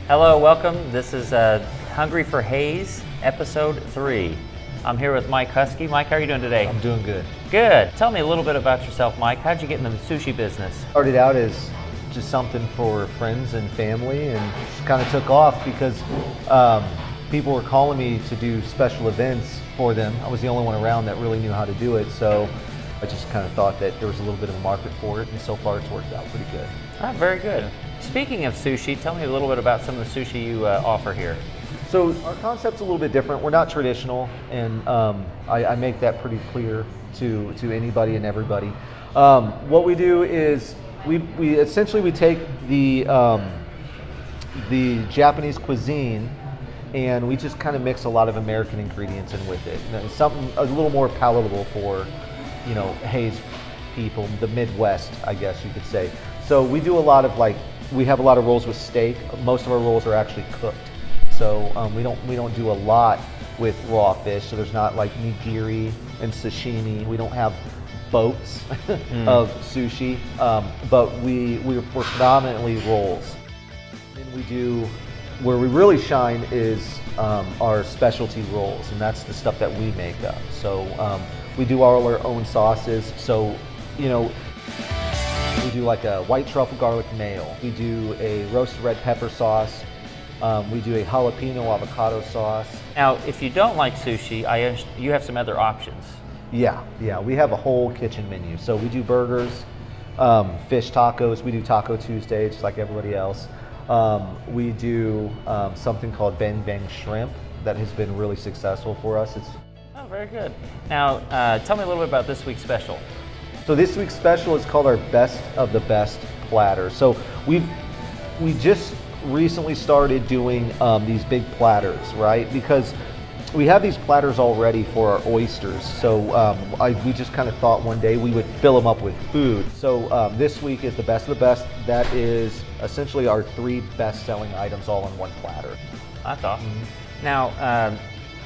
Hello, welcome. This is Hungry for Haze, episode 3. I'm here with Mike Husky. Mike, how are you doing today? I'm doing good. Good. Tell me a little bit about yourself, Mike. How'd you get into the sushi business? Started out as just something for friends and family, and just kind of took off because people were calling me to do special events for them. I was the only one around that really knew how to do it, so I just kind of thought that there was a little bit of a market for it, and so far it's worked out pretty good. Ah, very good. Speaking of sushi, tell me a little bit about some of the sushi you offer here. So our concept's a little bit different. We're not traditional, and I make that pretty clear to anybody and everybody. What we do is we essentially take the Japanese cuisine, and we just kind of mix a lot of American ingredients in with it. And it's something a little more palatable for, you know, Haze people, the Midwest, I guess you could say. So we do a lot of we have a lot of rolls with steak. Most of our rolls are actually cooked. So we don't do a lot with raw fish. So there's not like nigiri and sashimi. We don't have boats of sushi, but we're predominantly rolls. And we do, where we really shine is our specialty rolls, and that's the stuff that we make up. So we do all our own sauces. So, you know, we do like a white truffle garlic mayo. We do a roasted red pepper sauce. We do a jalapeno avocado sauce. Now, if you don't like sushi, you have some other options. Yeah, we have a whole kitchen menu. So we do burgers, fish tacos. We do Taco Tuesday, just like everybody else. We do something called Bang Bang Shrimp that has been really successful for us. Oh, very good. Now, tell me a little bit about this week's special. So this week's special is called our Best of the Best platter. So we just recently started doing these big platters, right? Because we have these platters already for our oysters. So we just kind of thought one day we would fill them up with food. So this week is the Best of the Best. That is essentially our 3 best-selling items all in one platter. That's awesome. Now,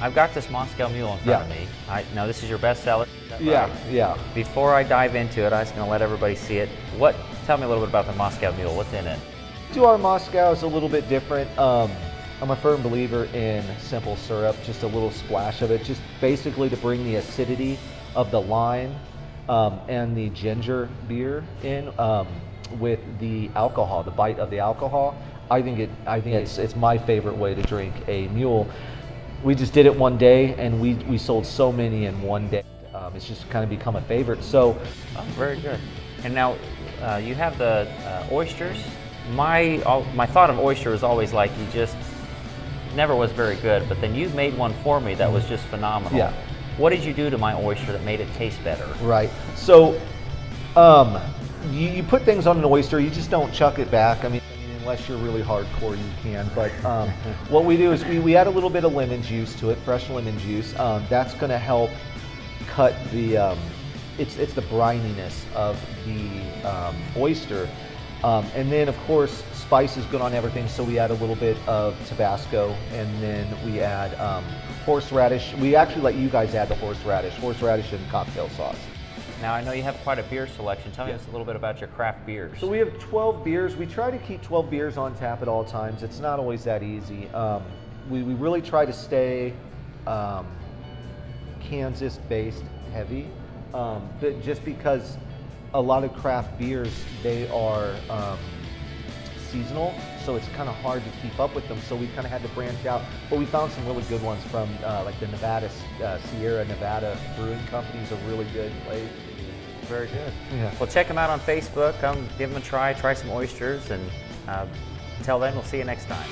I've got this Moscow Mule in front of me. Now, this is your best seller? Is that right? Yeah. Before I dive into it, I'm just going to let everybody see it. Tell me a little bit about the Moscow Mule. What's in it? Our Moscow is a little bit different. I'm a firm believer in simple syrup, just a little splash of it, just basically to bring the acidity of the lime and the ginger beer in with the alcohol, the bite of the alcohol. I think it's my favorite way to drink a mule. We just did it one day, and we sold so many in one day. It's just kind of become a favorite. So, very good. And now you have the oysters. My thought of oyster was always like you just never was very good, but then you made one for me that was just phenomenal. Yeah. What did you do to my oyster that made it taste better? Right. So, you put things on an oyster. You just don't chuck it back. I mean, unless you're really hardcore, you can. But what we do is we add a little bit of lemon juice to it, fresh lemon juice. That's going to help cut the it's the brininess of the oyster. And then, of course, spice is good on everything, so we add a little bit of Tabasco, and then we add horseradish. We actually let you guys add the horseradish and cocktail sauce. Now, I know you have quite a beer selection. Tell me a little bit about your craft beers. So we have 12 beers. We try to keep 12 beers on tap at all times. It's not always that easy. We really try to stay Kansas-based heavy, but just because a lot of craft beers, they are seasonal, so it's kind of hard to keep up with them. So we kind of had to branch out, but we found some really good ones from like the Nevada, Sierra Nevada Brewing Company is a really good place. Very good. Yeah. Well, check them out on Facebook. Come give them a try some oysters, and until then, we'll see you next time.